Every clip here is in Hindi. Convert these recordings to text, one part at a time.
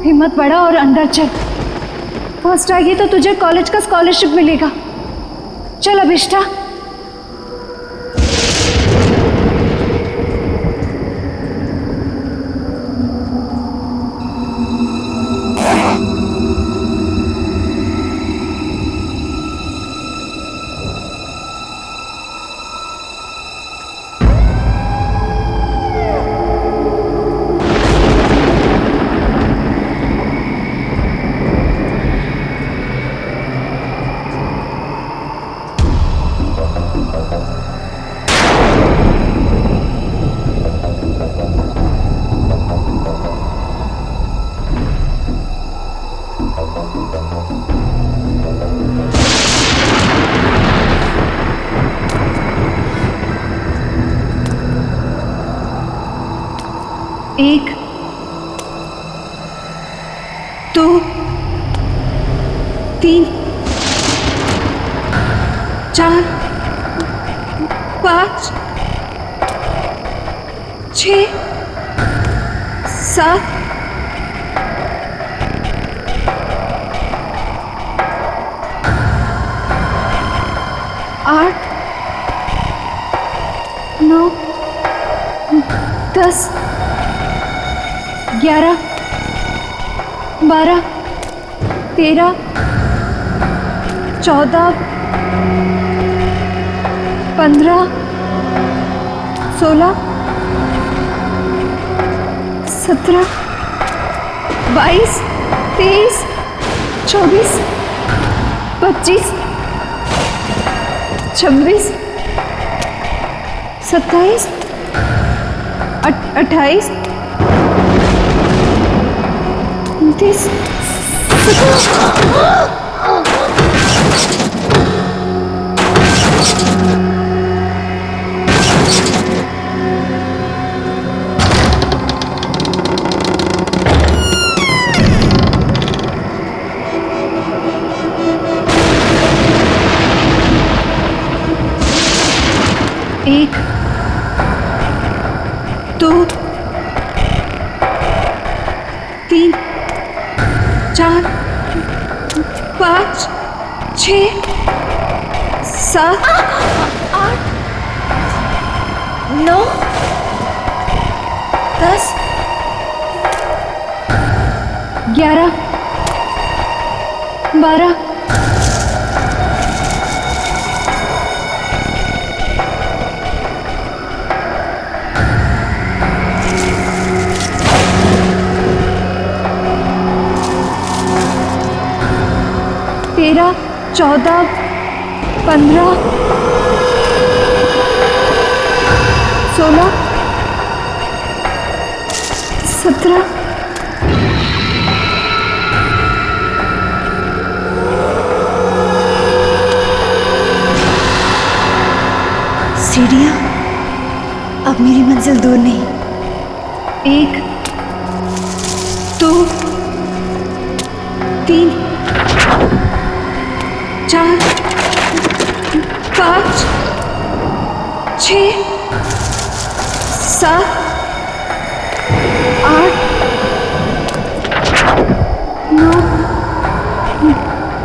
हिम्मत बढ़ा और अंदर चल। फर्स्ट आएगी तो तुझे कॉलेज का स्कॉलरशिप मिलेगा। चल अभिष्ठा। एक, दो, तीन, चार, पाँच, 6, 7, 8, 9, 10, 11, 12, 13, 14, 15, 16, 17, 22, 23, 24, 25, 26, 27, 28, 29, 1, 2, 3, 4, 5, 6, 7, 8, 9, 10, 11, 12, 13, 14, 15, 16, 17, सीढ़ियाँ। अब मेरी मंजिल दूर नहीं। 1, 2, 3, 4, 5, 6, 7, 8, 9,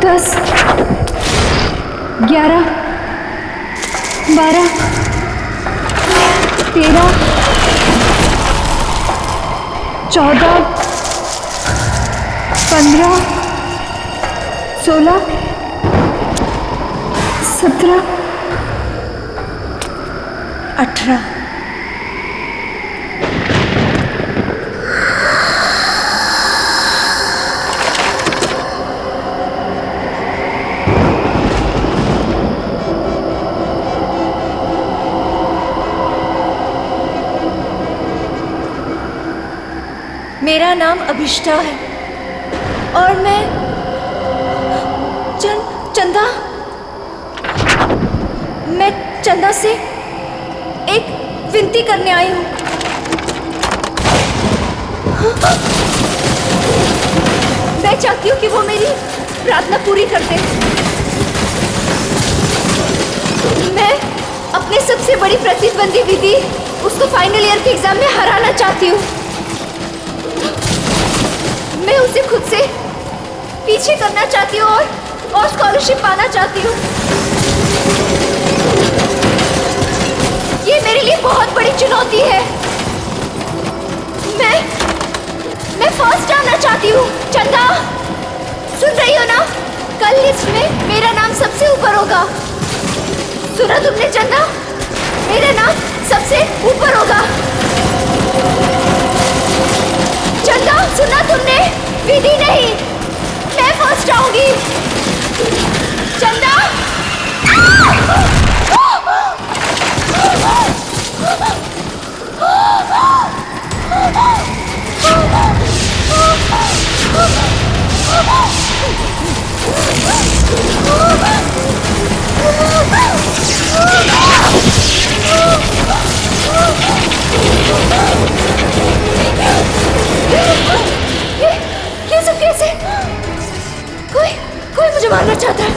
10, 11, 12, 13, 14, 15, 16, 17, 18। मेरा नाम अभिष्ठा है और मैं चंदा से एक विनती करने आई हूँ। मैं चाहती हूँ कि वो मेरी प्रार्थना पूरी कर दे। मैं अपने सबसे बड़ी प्रतिद्वंदी विधि उसको फाइनल ईयर के एग्जाम में हराना चाहती हूँ। मैं खुद से पीछे करना चाहती हूँ और स्कॉलरशिप पाना चाहती हूँ। ये मेरे लिए बहुत बड़ी चुनौती है। मैं फर्स्ट आना चाहती हूँ। चंदा, सुन रही हो ना? कल लिस्ट में मेरा नाम सबसे ऊपर होगा। सुना तुमने चंदा? मेरा नाम सबसे ऊपर होगा। चंदा, सुना तुमने? विधि नहीं, मैं फर्स्ट आऊंगी। चंदा, ये सब कैसे? कोई मुझे मारना चाहता है।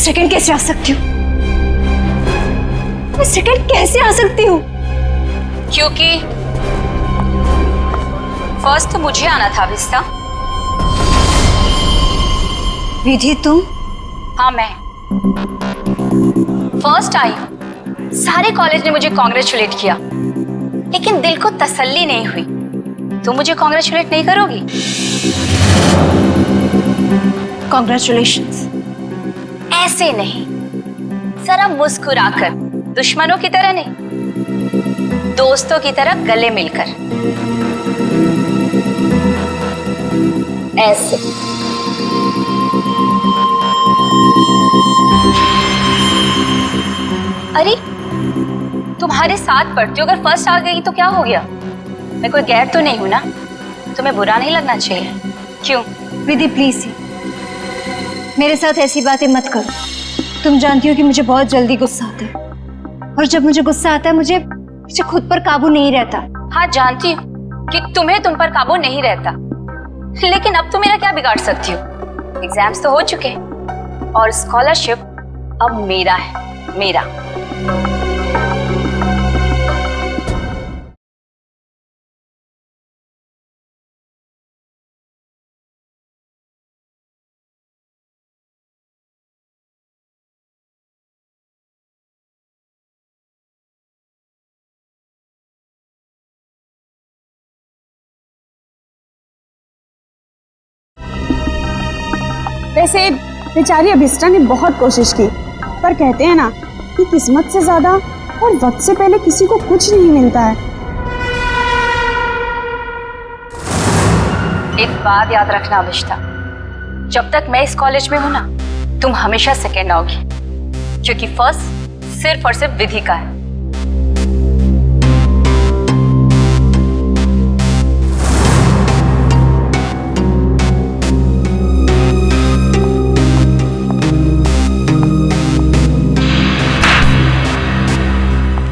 सेकंड कैसे आ सकती हूँ? मैं सेकंड कैसे आ सकती हूँ? क्योंकि फर्स्ट तो मुझे आना था विस्ता। विधि तुम? हाँ, मैं फर्स्ट आई हूँ। सारे कॉलेज ने मुझे कॉन्ग्रेचुलेट किया, लेकिन दिल को तसल्ली नहीं हुई। तुम मुझे कॉन्ग्रेचुलेट नहीं करोगी? कॉन्ग्रेचुलेशंस। ऐसे नहीं, जरा मुस्कुराकर, दुश्मनों की तरह नहीं, दोस्तों की तरह गले मिलकर। ऐसे। अरे तुम्हारे साथ पढ़ती हो, अगर फर्स्ट आ गई तो क्या हो गया? मैं कोई गैर तो नहीं हूं ना, तुम्हें बुरा नहीं लगना चाहिए। क्यों? विधि प्लीज मेरे साथ ऐसी बातें मत करो। तुम जानती हो कि मुझे बहुत जल्दी गुस्सा आता है, और जब मुझे गुस्सा आता है मुझे खुद पर काबू नहीं रहता। हाँ जानती हूँ कि तुम्हें तुम पर काबू नहीं रहता, लेकिन अब तुम मेरा क्या बिगाड़ सकती हो? एग्जाम्स तो हो चुके हैं और स्कॉलरशिप अब मेरा है, मेरा। वैसे बेचारी अभिष्टा ने बहुत कोशिश की, पर कहते हैं ना कि किस्मत से ज्यादा और वक्त से पहले किसी को कुछ नहीं मिलता है। एक बात याद रखना अभिष्टा, जब तक मैं इस कॉलेज में हूं ना, तुम हमेशा सेकेंड आओगी, क्योंकि फर्स्ट सिर्फ और सिर्फ विधि का है।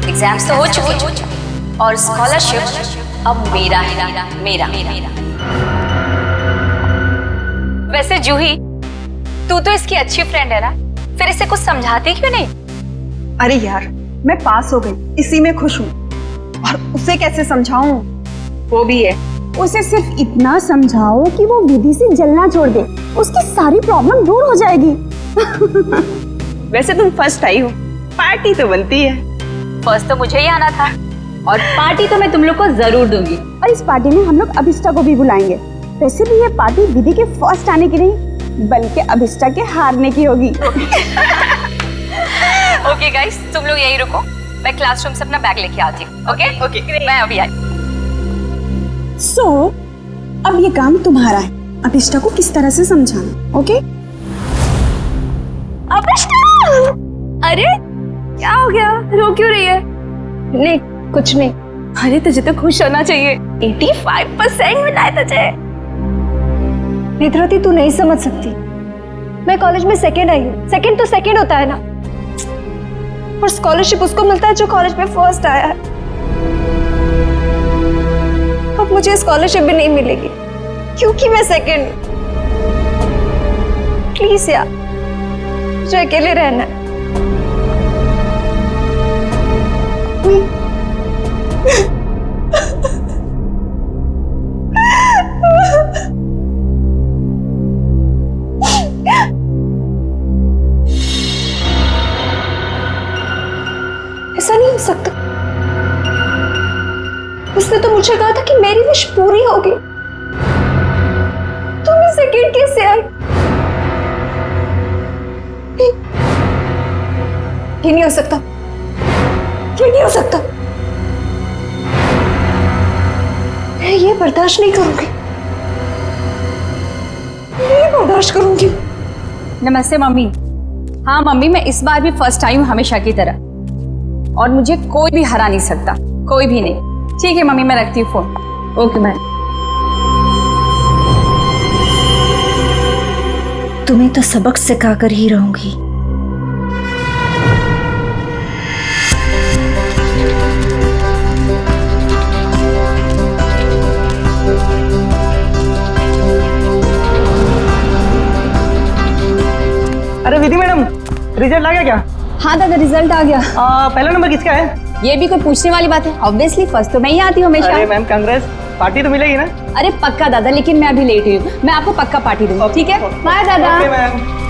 एग्जाम्स तो हो चुके और स्कॉलरशिप अब मेरा है, मेरा। वैसे जूही, तू तो इसकी अच्छी फ्रेंड है ना, फिर इसे कुछ समझाती क्यों नहीं? अरे यार, मैं पास हो गई, इसी में खुश हूँ, और उसे कैसे समझाऊं? वो भी है, उसे सिर्फ इतना समझाओ कि वो विधि से जलना छोड़ दे, उसकी सारी प्रॉब्लम दूर हो जाएगी। वैसे तुम फर्स्ट आई हो, पार्टी तो बनती है। फर्स्ट तो मुझे ही आना था, और पार्टी तो मैं तुम लोग को जरूर दूंगी। और इस पार्टी में हम लोग अभिष्टा को भी बुलाएंगे। वैसे भी ये पार्टी विधि के फर्स्ट आने की नहीं, बल्कि अभिष्टा के हारने की होगी। ओके गाइस, तुम लोग यहीं रुको, मैं क्लासरूम से अपना बैग लेके आती हूँ। ओके, मैं अभी आई। सो अब ये काम तुम्हारा है, अभिष्टा को किस तरह से समझाना। ओके? अभिष्टा! अरे क्या हो गया, रो क्यों रही है? नहीं कुछ नहीं। अरे तुझे तो खुश होना चाहिए, 85% मिला है तुझे। नेत्रवती, तू नहीं समझ सकती, मैं कॉलेज में सेकंड आई हूँ। सेकंड तो सेकंड होता है ना, और स्कॉलरशिप उसको मिलता है जो कॉलेज में फर्स्ट आया है। अब मुझे स्कॉलरशिप भी नहीं मिलेगी क्योंकि मैं सेकंड। प्लीज यार, मुझे अकेले रहना है। ऐसा नहीं हो सकता। उसने तो मुझे कहा था कि मेरी विश पूरी होगी। तुम इस सेकंड कैसे आई? ये नहीं हो सकता, ये नहीं हो सकता। मैं ये बर्दाश्त नहीं करूंगी, ये बर्दाश्त करूंगी। नमस्ते मम्मी। हाँ मम्मी, मैं इस बार भी फर्स्ट आई हूँ हमेशा की तरह, और मुझे कोई भी हरा नहीं सकता, कोई भी नहीं। ठीक है मम्मी, मैं रखती हूँ फोन। Okay ma'am. तुम्हें तो सबक सिखा कर ही रहूंगी। अरे विधि मैडम, रिजल्ट आ गया क्या? हाँ दादा, रिजल्ट आ गया। पहला नंबर किसका है? ये भी कोई पूछने वाली बात है? ऑब्वियसली फर्स्ट तो मैं ही आती हूँ हमेशा। अरे मैम कांग्रेस, पार्टी तो मिलेगी ना? अरे पक्का दादा, लेकिन मैं अभी लेट हुई हूँ, मैं आपको पक्का पार्टी दूंगी। ठीक है, बाय दादा। Okay ma'am.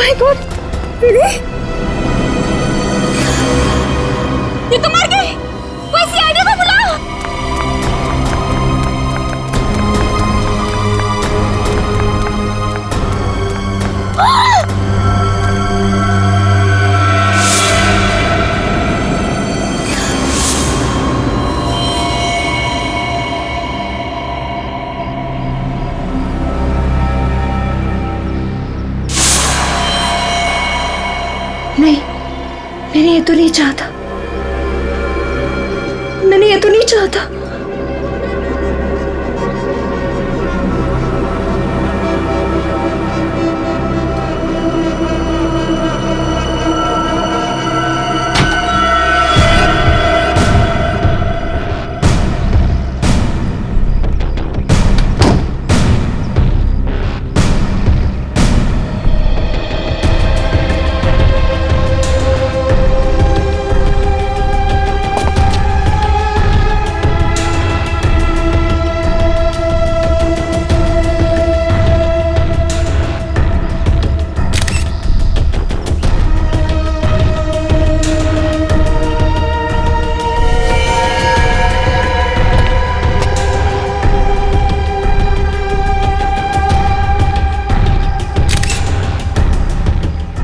माय गॉड, विधि, ये तो मर गई। कोई सीआईडी को बुलाओ। नहीं, मैंने ये तो नहीं चाहता, मैंने ये तो नहीं चाहता।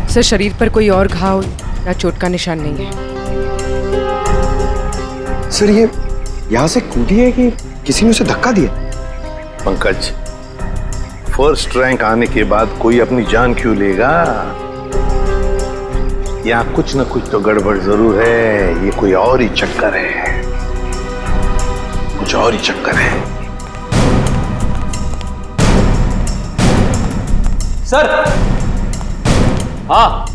सर, शरीर पर कोई और घाव या चोट का निशान नहीं है। सर, ये यहाँ से कूदी है कि किसी ने उसे धक्का दिया? पंकज, फर्स्ट रैंक आने के बाद कोई अपनी जान क्यों लेगा? यहाँ कुछ न कुछ तो गड़बड़ जरूर है। ये कोई और ही चक्कर है, कुछ और ही चक्कर है। सर, हाँ,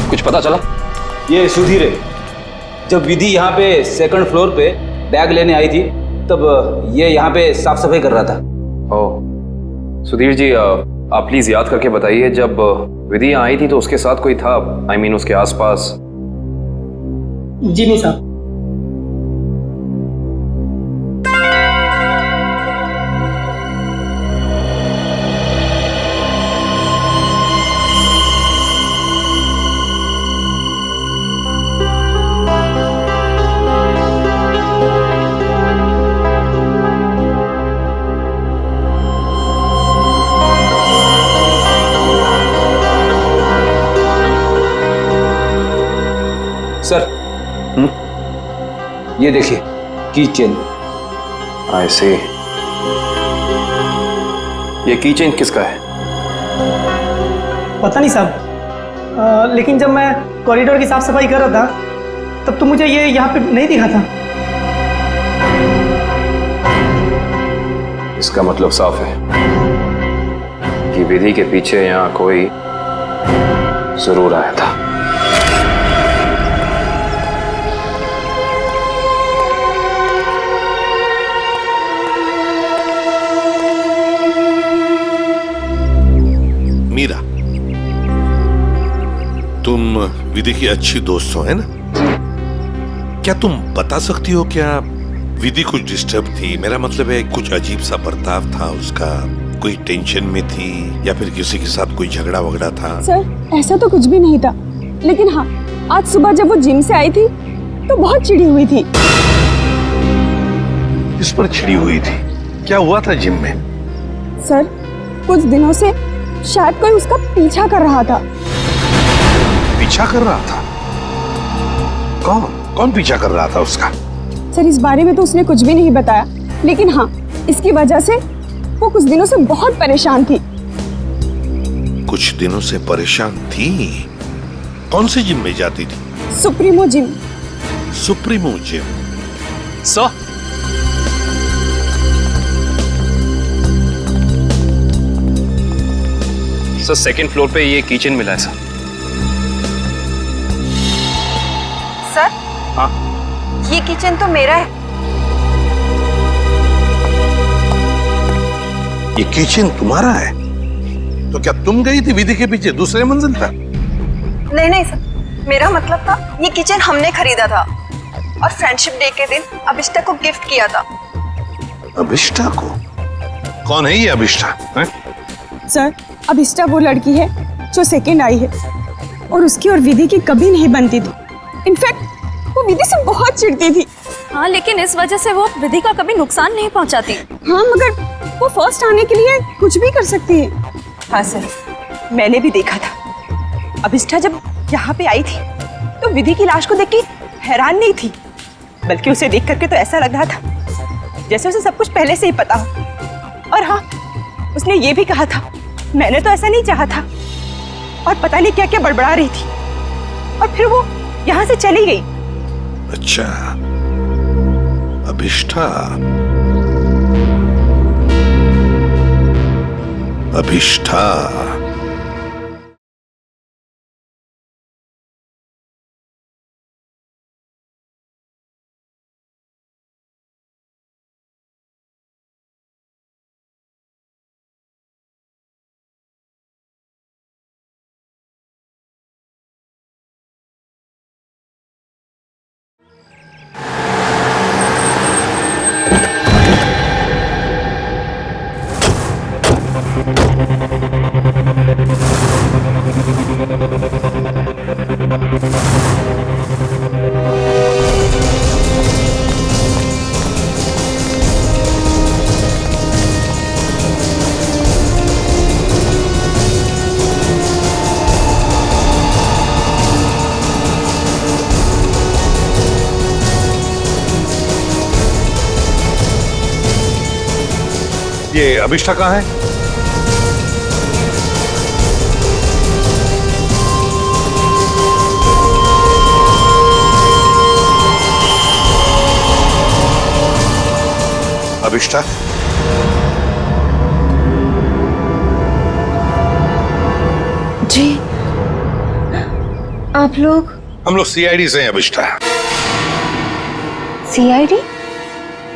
कुछ पता चला? ये सुधीर है। जब विधि यहाँ पे सेकंड फ्लोर पे बैग लेने आई थी तब ये यहाँ पे साफ सफाई कर रहा था। ओह, सुधीर जी, आप प्लीज याद करके बताइए, जब विधि यहाँ आई थी तो उसके साथ कोई था? I mean, उसके आसपास? जी नहीं साहब। सर, ये देखिए, की चेन। I see। ये की चेन किसका है? पता नहीं साहब, लेकिन जब मैं कॉरिडोर की साफ सफाई कर रहा था तब तो मुझे ये यहाँ पे नहीं दिखा था। इसका मतलब साफ है कि विधि के पीछे यहाँ कोई जरूर आया था। मीरा, तुम विधि की अच्छी दोस्त हो, है ना? क्या तुम बता सकती हो क्या विधि कुछ डिस्टर्ब थी? मेरा मतलब है, कुछ अजीब सा बर्ताव था उसका, कोई टेंशन में थी या फिर किसी के साथ कोई झगड़ा वगड़ा था? सर, ऐसा तो कुछ भी नहीं था, लेकिन हाँ, आज सुबह जब वो जिम से आई थी तो बहुत चिढ़ी हुई थी। इस पर चिढ़ी हुई थी? क्या हुआ था जिम में? सर, कुछ दिनों से शायद कोई उसका पीछा कर रहा था। पीछा कर रहा था? कौन कौन पीछा कर रहा था उसका? सर, इस बारे में तो उसने कुछ भी नहीं बताया, लेकिन हाँ, इसकी वजह से वो कुछ दिनों से बहुत परेशान थी। कुछ दिनों से परेशान थी? कौन से जिम में जाती थी? Supremo gym. Supremo gym? Sir, second floor पे ये किचन मिला है सर। सर, हाँ, ये किचन तो मेरा है। ये किचन तुम्हारा है? तो क्या तुम गई थी विधि के पीछे दूसरे मंजिल पर? नहीं नहीं सर, मेरा मतलब था ये किचन हमने खरीदा था और फ्रेंडशिप डे के दिन अभिष्टा को गिफ्ट किया था। अभिष्टा को? कौन है ये अभिष्टा? सर, अभिष्टा वो लड़की है जो सेकंड आई है और उसकी और विधि की कभी नहीं बनती थी। इनफैक्ट वो विधि से बहुत चिढ़ती थी। हाँ, लेकिन इस वजह से वो विधि का कभी नुकसान नहीं पहुंचाती। हाँ, मगर वो फर्स्ट आने के लिए कुछ भी कर सकती है। हाँ सर, मैंने भी देखा था। अभिष्ठा जब यहाँ पे आई थी तो विधि की लाश को देख के हैरान नहीं थी, बल्कि उसे देख करके तो ऐसा लग रहा था जैसे उसे सब कुछ पहले से ही पता हो। और हाँ, उसने ये भी कहा था मैंने तो ऐसा नहीं चाहा था, और पता नहीं क्या क्या बड़बड़ा रही थी, और फिर वो यहाँ से चली गई। अच्छा, अभिष्ठा। अभिष्ठा ये अभिष्ठा कहाँ है? अभिष्ठा, जी आप लोग? हम लोग सीआईडी से हैं अभिष्ठा। सीआईडी?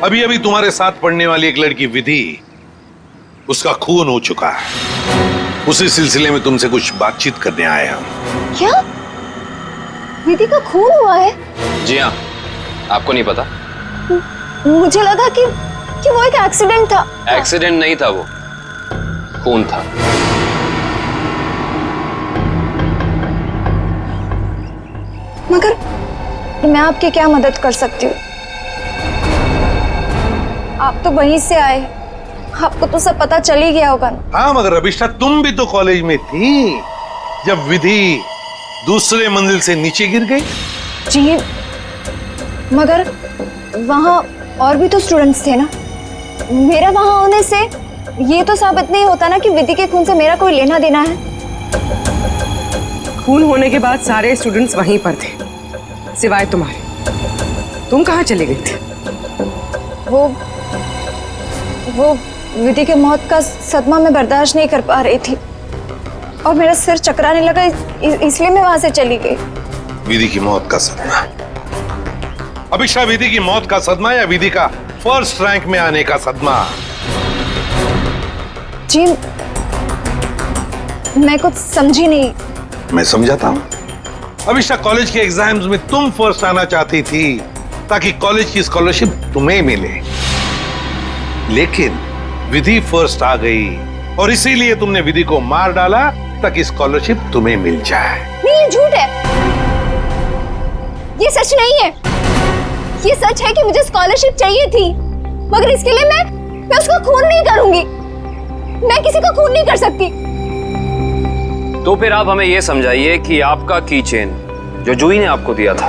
अभी अभी तुम्हारे साथ पढ़ने वाली एक लड़की विधि, उसका खून हो चुका है। उसी सिलसिले में तुमसे कुछ बातचीत करने आए हम। क्या विधि का खून हुआ है? जी हाँ, आपको नहीं पता? मुझे लगा कि वो एक एक्सीडेंट था। एक्सीडेंट नहीं था, वो खून था। मगर मैं आपकी क्या मदद कर सकती हूँ? आप तो वहीं से आए, आपको तो सब पता चल ही गया होगा ना। हाँ, मगर अभिष्ठा तुम भी तो कॉलेज में थी जब विधि दूसरे मंजिल से नीचे गिर गई। जी, मगर वहाँ और भी तो स्टूडेंट्स थे ना। मेरा वहाँ होने से ये तो साबित नहीं होता ना कि विधि के खून से मेरा कोई लेना देना है। खून होने के बाद सारे स्टूडेंट्स वहीं पर थे, सिवाय तुम्हारे। तुम कहाँ चले गई थी? वो विधि के मौत का सदमा मैं बर्दाश्त नहीं कर पा रही थी और मेरा सिर चकराने लगा, इसलिए मैं वहां से चली गई। विधि की मौत का सदमा? अभिष्ठा, विधि की मौत का सदमा या विधि का फर्स्ट रैंक में आने का सदमा? जी, मैं कुछ समझी नहीं। मैं समझाता हूँ। अभिष्ठा, कॉलेज के एग्जाम्स में तुम फर्स्ट आना चाहती थी ताकि कॉलेज की स्कॉलरशिप तुम्हें मिले, लेकिन विधि फर्स्ट आ गई और इसीलिए तुमने विधि को मार डाला ताकि स्कॉलरशिप तुम्हें मिल जाए। नहीं, ये झूठ है, ये सच नहीं है। ये सच है कि मुझे स्कॉलरशिप चाहिए थी, मगर इसके लिए मैं उसका खून नहीं करूंगी। मैं किसी का खून नहीं कर सकती। तो फिर आप हमें यह समझाइए कि आपका की चेन जो जूही ने आपको दिया था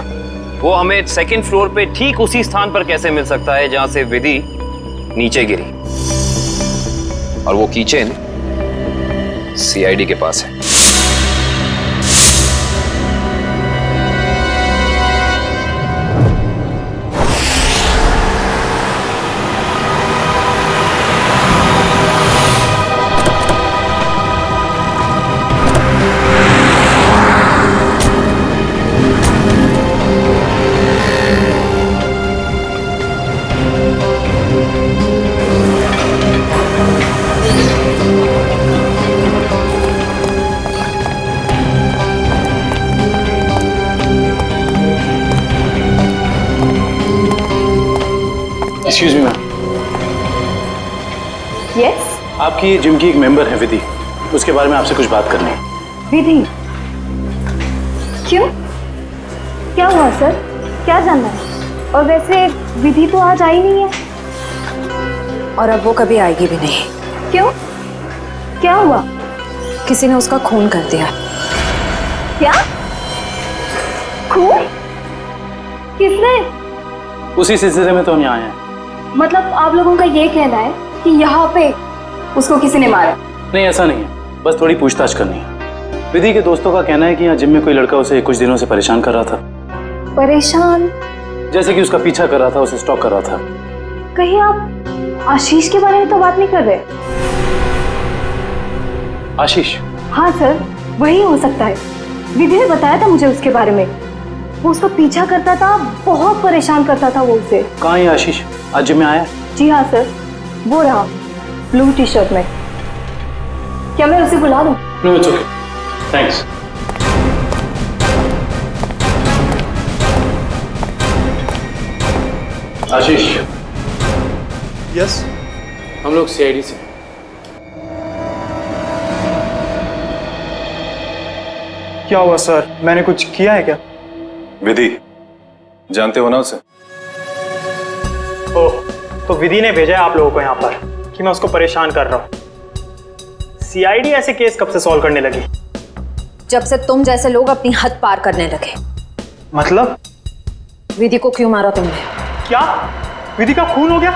वो हमें सेकंड फ्लोर पे ठीक उसी स्थान पर कैसे मिल सकता है जहां से विधि नीचे गिरी, और वो की चेन सीआईडी के पास है। Excuse me ma'am. यस, आपकी जिम की एक मेंबर है विधि, उसके बारे में आपसे कुछ बात करनी है। विधि, क्यों? क्या हुआ सर? क्या जानना है? और वैसे विधि तो आज आई नहीं है। और अब वो कभी आएगी भी नहीं। क्यों? क्या हुआ? किसी ने उसका खून कर दिया। क्या? खून? किसने? उसी सिलसिले में तो हम यहाँ आए हैं। मतलब आप लोगों का ये कहना है कि यहाँ पे उसको किसी ने मारा? नहीं, ऐसा नहीं है, बस थोड़ी पूछताछ करनी है। विधि के दोस्तों का कहना है कि यहाँ जिम में कोई लड़का उसे कुछ दिनों से परेशान कर रहा था। परेशान? जैसे कि उसका पीछा कर रहा था, उसे स्टॉक कर रहा था। कहीं आप आशीष के बारे में तो बात नहीं कर रहे? आशीष? हाँ सर, वही हो सकता है। विधि ने बताया था मुझे उसके बारे में। वो उसका पीछा करता था, बहुत परेशान करता था वो उसे। कहाँ है आशीष? आज जिम में आया? जी हाँ सर, वो रहा ब्लू टी शर्ट में। क्या मैं उसे बुला दूं? No, it's okay, thanks. Ashish. Yes? हम लोग सीआईडी से। क्या हुआ सर? मैंने कुछ किया है क्या? विधि, जानते हो ना उसे? ओह, तो विधि ने भेजा है आप लोगों को यहाँ पर कि मैं उसको परेशान कर रहा हूँ। सीआईडी ऐसे केस कब से सॉल्व करने लगी? जब से तुम जैसे लोग अपनी हद पार करने लगे। मतलब? विधि को क्यों मारा तुमने? क्या? विधि का खून हो गया?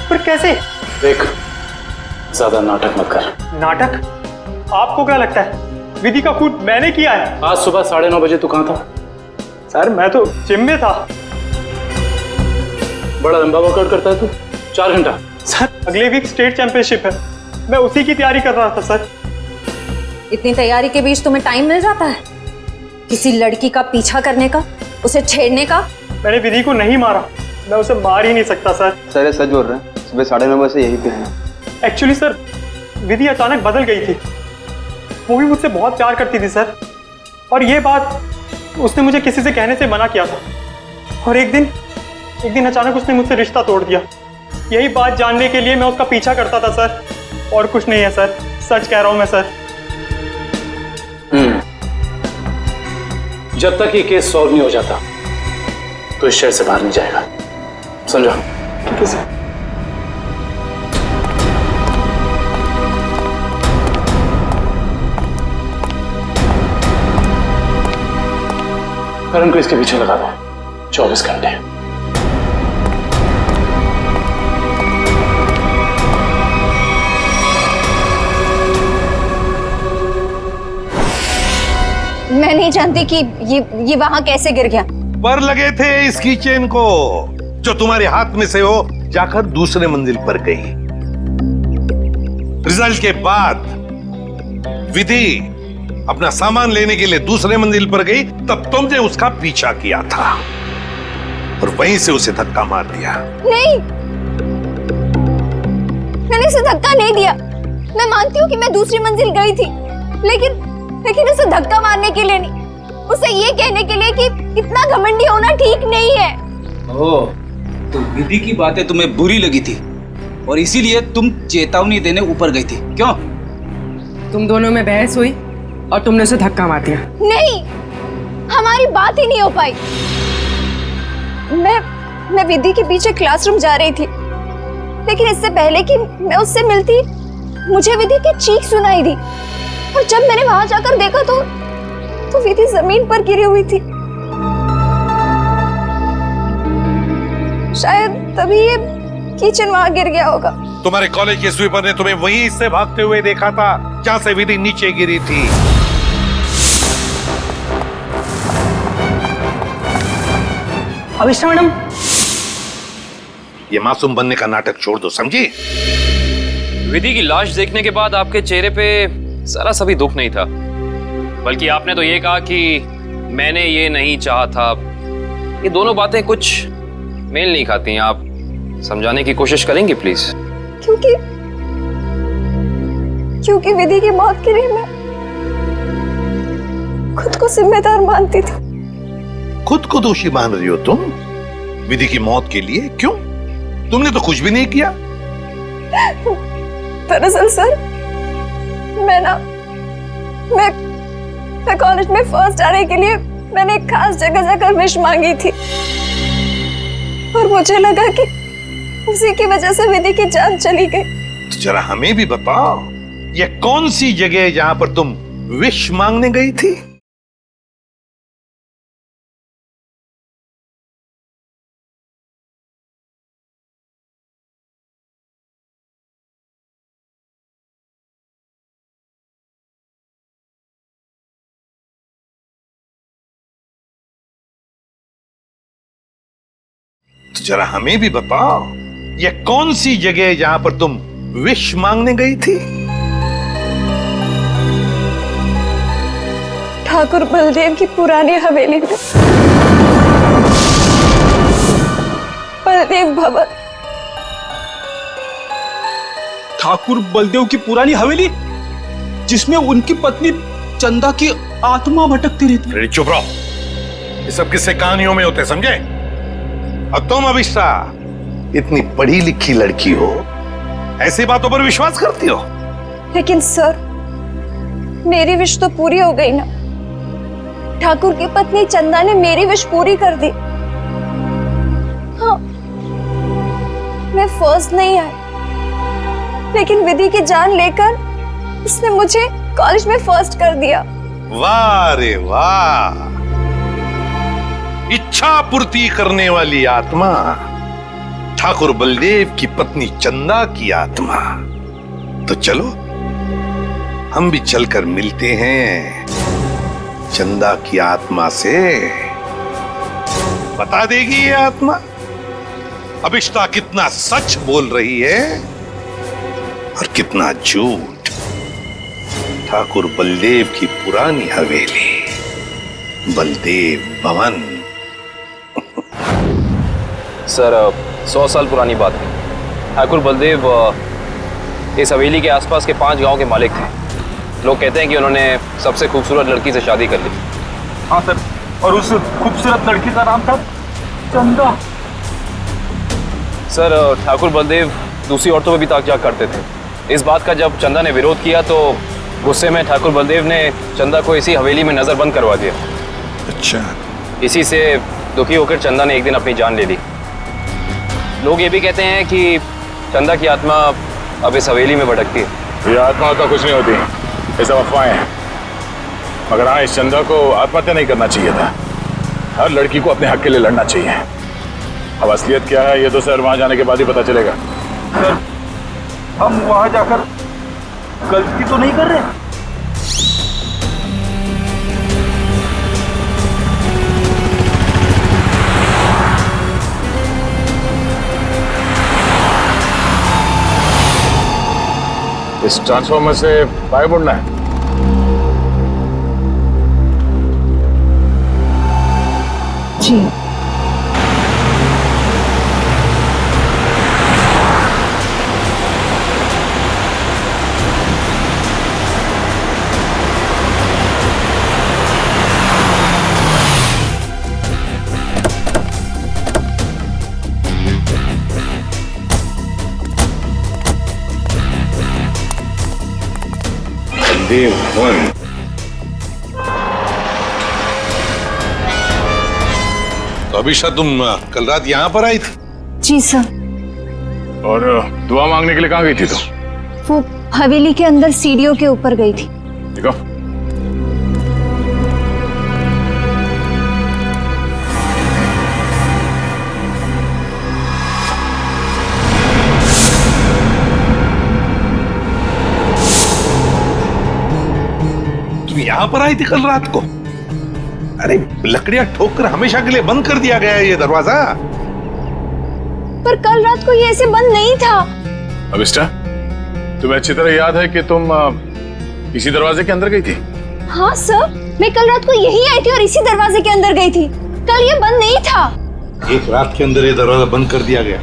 पर कैसे? देख, ज्यादा नाटक मत कर। नाटक? आपको क्या लगता है विधि का खून मैंने किया है? आज सुबह 9:30 बजे तू कहाँ था? सर मैं तो जिम में था। बड़ा लंबा वर्कआउट करता है तू, 4 घंटा। सर अगले वीक स्टेट चैंपियनशिप है, मैं उसी की तैयारी कर रहा था सर। इतनी तैयारी के बीच तुम्हें टाइम मिल जाता है किसी लड़की का पीछा करने का, उसे छेड़ने का? मैंने विधि को नहीं मारा, मैं उसे मार ही नहीं सकता सर। सर ये सच बोल रहे हैं, सुबह 9:30 बजे से यही पे हैं। एक्चुअली सर विधि अचानक बदल गई थी। वो भी मुझसे बहुत प्यार करती थी सर, और ये बात उसने मुझे किसी से कहने से मना किया था। और एक दिन अचानक उसने मुझसे रिश्ता तोड़ दिया। यही बात जानने के लिए मैं उसका पीछा करता था सर, और कुछ नहीं है सर, सच कह रहा हूं मैं सर। जब तक ये केस सॉल्व नहीं हो जाता तो इस शहर से बाहर नहीं जाएगा, समझो? ठीक है सर। करण को इसके पीछे लगा दो 24 घंटे। मैं नहीं जानती कि ये वहां कैसे गिर गया। पर लगे थे इस कीचेन को जो तुम्हारे हाथ में से हो जाकर दूसरे मंजिल पर गई। रिजल्ट के बाद विधि अपना सामान लेने के लिए दूसरे मंजिल पर गई, तब तुमने उसका पीछा किया था और वहीं से उसे धक्का मार दिया। नहीं, मैंने उसे धक्का नहीं दिया। मैं मानती हूँ कि मैं दूसरी मंजिल गई थी, लेकिन उसे धक्का मारने के लिए नहीं, उसे ये कहने के लिए कि इतना घमंडी होना ठीक नहीं है। ओह, तो विधि की बातें तुम्हें बुरी लगी थी और इसीलिए तुम चेतावनी देने ऊपर गई थी, क्यों? तुम दोनों में बहस हुई और तुमने उसे धक्का मार दिया। नहीं, हमारी बात ही नहीं हो पाई। मैं विधि के पीछे क्लासरूम जा रही थी, लेकिन इससे पहले कि मैं उससे मिलती मुझे विधि की चीख सुनाई दी, और जब मैंने वहां जाकर देखा तो विधि जमीन पर गिरी हुई थी। शायद तभी ये किचन वहां गिर गया होगा। तुम्हारे कॉलेज के स्वीपर ने तुम्हें वहीं से भागते हुए देखा था जहां से विधि नीचे गिरी थी। अविष्टा मैडम, ये मासूम बनने का नाटक छोड़ दो, समझी? विधि की लाश देखने के बाद आपके चेहरे पे जरा सा भी दुख नहीं था, बल्कि आपने तो ये कहा कि मैंने ये नहीं चाहा था। ये दोनों बातें कुछ मेल नहीं खाती। आप समझाने की कोशिश करेंगी प्लीज? क्योंकि विधि की मौत के लिए मैं खुद को जिम्मेदार मानती थी। खुद को दोषी मान रही हो तुम विधि की मौत के लिए? क्यों? तुमने तो कुछ भी नहीं किया। दरअसल सर, मैं कॉलेज में फर्स्ट आने के लिए मैंने एक खास जगह जाकर विश मांगी थी और मुझे लगा कि उसी की वजह से विधि की जान चली गई। तो जरा हमें भी बताओ, ये कौन सी जगह है जहां पर तुम विश मांगने गई थी? तो जरा हमें भी बताओ, ये कौन सी जगह है जहां पर तुम विश मांगने गई थी? ठाकुर बलदेव की पुरानी हवेली में, बलदेव भवन। ठाकुर बलदेव की पुरानी हवेली, जिसमें उनकी पत्नी चंदा की आत्मा भटकती रहती। अरे चुप रहो, ये सब किस्से कहानियों में होते, समझे? और तुम अभिष्टा इतनी पढ़ी लिखी लड़की हो, ऐसी बातों पर विश्वास करती हो? लेकिन सर, मेरी विश तो पूरी हो गई ना। ठाकुर की पत्नी चंदा ने मेरी विश पूरी कर दी। हाँ, मैं फर्स्ट नहीं आई, लेकिन विधि की जान लेकर उसने मुझे कॉलेज में फर्स्ट कर दिया। वाह रे वाह, इच्छा पूर्ति करने वाली आत्मा, ठाकुर बलदेव की पत्नी चंदा की आत्मा। तो चलो हम भी चलकर मिलते हैं चंदा की आत्मा से। बता देगी ये आत्मा अभिष्टा कितना सच बोल रही है और कितना झूठ। ठाकुर बलदेव की पुरानी हवेली, बलदेव भवन। सर 100 साल पुरानी बात है। ठाकुर बलदेव इस हवेली के आसपास के 5 गांव के मालिक थे। लोग कहते हैं कि उन्होंने सबसे खूबसूरत लड़की से शादी कर ली। हाँ सर, और उस खूबसूरत लड़की का नाम था चंदा। सर ठाकुर बलदेव दूसरी औरतों पर भी ताक झाक करते थे। इस बात का जब चंदा ने विरोध किया तो गुस्से में ठाकुर बलदेव ने चंदा को इसी हवेली में नजरबंद करवा दिया। अच्छा। इसी से दुखी होकर चंदा ने एक दिन अपनी जान ले ली। लोग ये भी कहते हैं कि चंदा की आत्मा अब इस हवेली में भटकती है। ये आत्मा तो कुछ नहीं होती, ये सब अफवाहें हैं। मगर हाँ, इस चंदा को आत्महत्या नहीं करना चाहिए था। हर लड़की को अपने हक के लिए लड़ना चाहिए। अब असलियत क्या है ये तो सर वहां जाने के बाद ही पता चलेगा। सर, हम वहां जाकर गलती तो नहीं कर रहे? इस ट्रांसफॉर्मर से बाहर मुड़ना है। जी। बलदेव भवन। तो अभिषा तुम कल रात यहाँ पर आई थी? जी सर। और दुआ मांगने के लिए कहाँ गई थी तुम? वो हवेली के अंदर सीढ़ियों के ऊपर गई थी। देखो, तुम यहाँ पर आई थी कल रात को? अरे लकड़ियां ठोककर हमेशा के लिए बंद कर दिया गया है ये दरवाजा। पर कल रात को ये ऐसे बंद नहीं था। अभिष्टा, तुम्हें अच्छी तरह याद है कि तुम इसी दरवाजे के अंदर गई थी? हाँ सर, मैं कल रात को यही आई थी और इसी दरवाजे के अंदर गई थी। कल ये बंद नहीं था। एक रात के अंदर ये दरवाजा बंद कर दिया गया।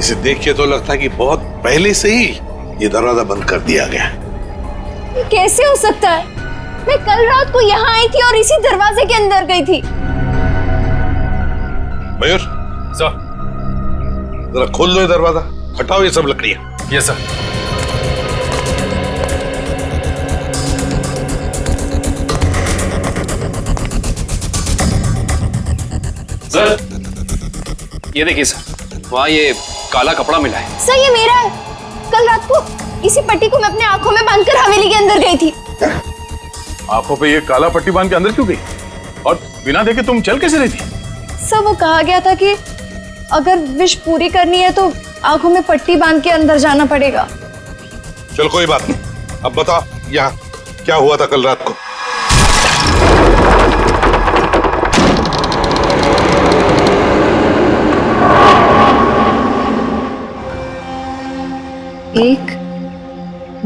इसे देख के तो लगता है कि बहुत पहले से ही ये दरवाजा बंद कर दिया गया। ये कैसे हो सकता है? मैं कल रात को यहाँ आई थी और इसी दरवाजे के अंदर गई थी। मयूर सर, जरा खोल लो ये दरवाजा, हटाओ ये सब लकड़ियां। Yes sir. सर ये देखिए सर, वहाँ ये काला कपड़ा मिला है। सर ये मेरा है। कल रात को इसी पट्टी को मैं अपने आंखों में बांधकर हवेली के अंदर गई थी। आंखों पे ये काला पट्टी बांध के अंदर क्यों गई? और बिना देखे तुम चल कैसे रही थी? सर वो कहा गया था कि अगर विश पूरी करनी है तो आंखों में पट्टी बांध के अंदर जाना पड़ेगा। चल कोई बात नहीं, अब बता यहाँ क्या हुआ था कल रात को? एक,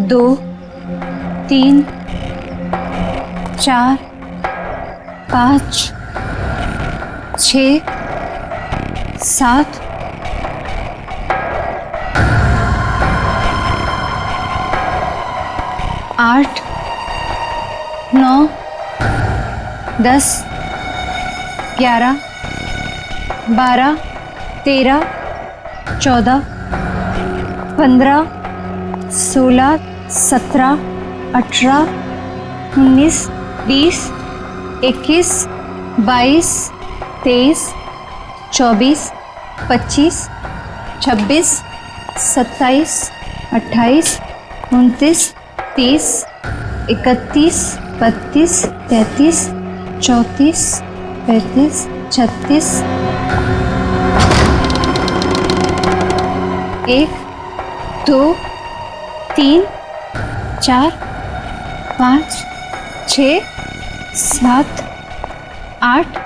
दो, तीन, चार, पाँच, 6, 7, 8, 9, 10, 11, 12, 13, 14, 15, 16, 17, 18, 19, 20, 21, 22, 23, 24, 25, 26, 27, 28, 29, 30, 31, 32, 33, 34, 35, 36, 1, 2, 3, 4, 5, 6, 7, 8,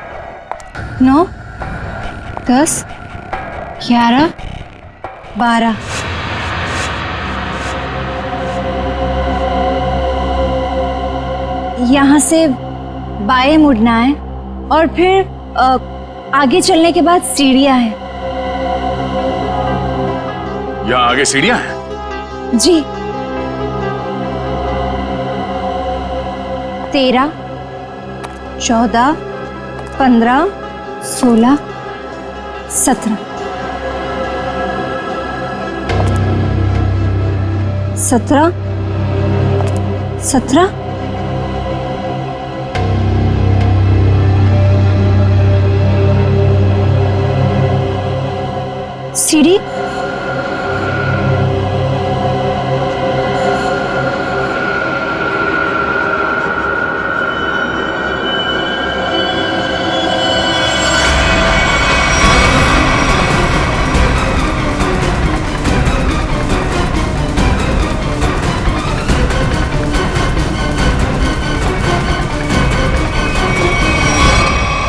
9, 10, 11, 12। यहाँ से बाएं मुड़ना है और फिर आगे चलने के बाद सीढ़ियाँ हैं। यहाँ आगे सीढ़ियां हैं? जी। 13, 14, 15, 16, 17, 17, 17, सीढ़ी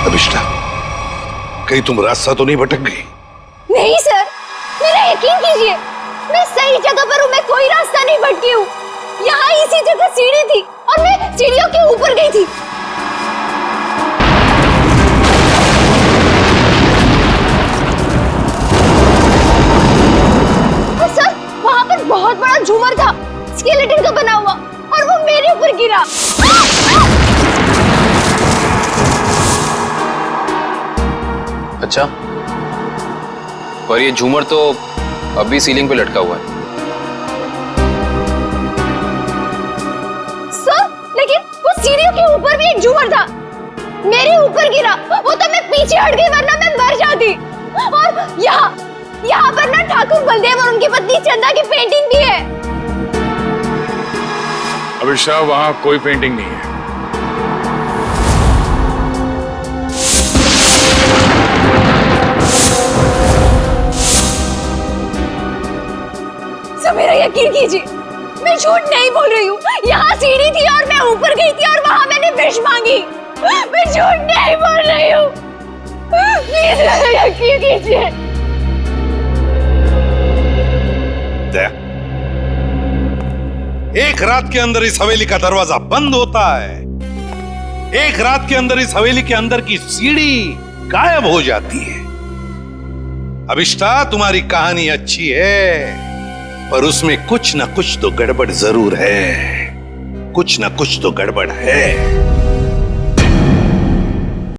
अभिष्टा, कहीं तुम रास्ता तो नहीं भटक गई? नहीं सर, मेरा यकीन कीजिए, मैं सही जगह पर हूँ। मैं कोई रास्ता नहीं भटकी हूँ। यहाँ इसी जगह सीढ़ी थी और मैं सीढ़ियों के ऊपर गई थी। और सर वहाँ पर बहुत बड़ा झूमर था, स्केलेटन का बना हुआ, और वो मेरे ऊपर गिरा। अच्छा, पर ये झूमर तो अभी सीलिंग पे लटका हुआ है। सर, लेकिन वो सीढ़ियों के ऊपर भी एक झूमर था, मेरे ऊपर गिरा। वो तो मैं पीछे हट गई, वरना मैं मर जाती। और यहाँ पर ना ठाकुर बलदेव और उनकी पत्नी चंदा की पेंटिंग भी है। अभिषा, वहां कोई पेंटिंग नहीं है। मेरा यकीन कीजिए, मैं झूठ नहीं बोल रही हूँ। यहाँ सीढ़ी थी और मैं ऊपर गई थी और वहाँ मैंने विश मांगी। मैं झूठ नहीं बोल रही हूँ, प्लीज मेरा यकीन कीजिए। एक रात के अंदर इस हवेली का दरवाजा बंद होता है, एक रात के अंदर इस हवेली के अंदर की सीढ़ी गायब हो जाती है। अभिष्टा, तुम्हारी कहानी अच्छी है, पर उसमें कुछ ना कुछ तो गड़बड़ जरूर है, कुछ ना कुछ तो गड़बड़ है।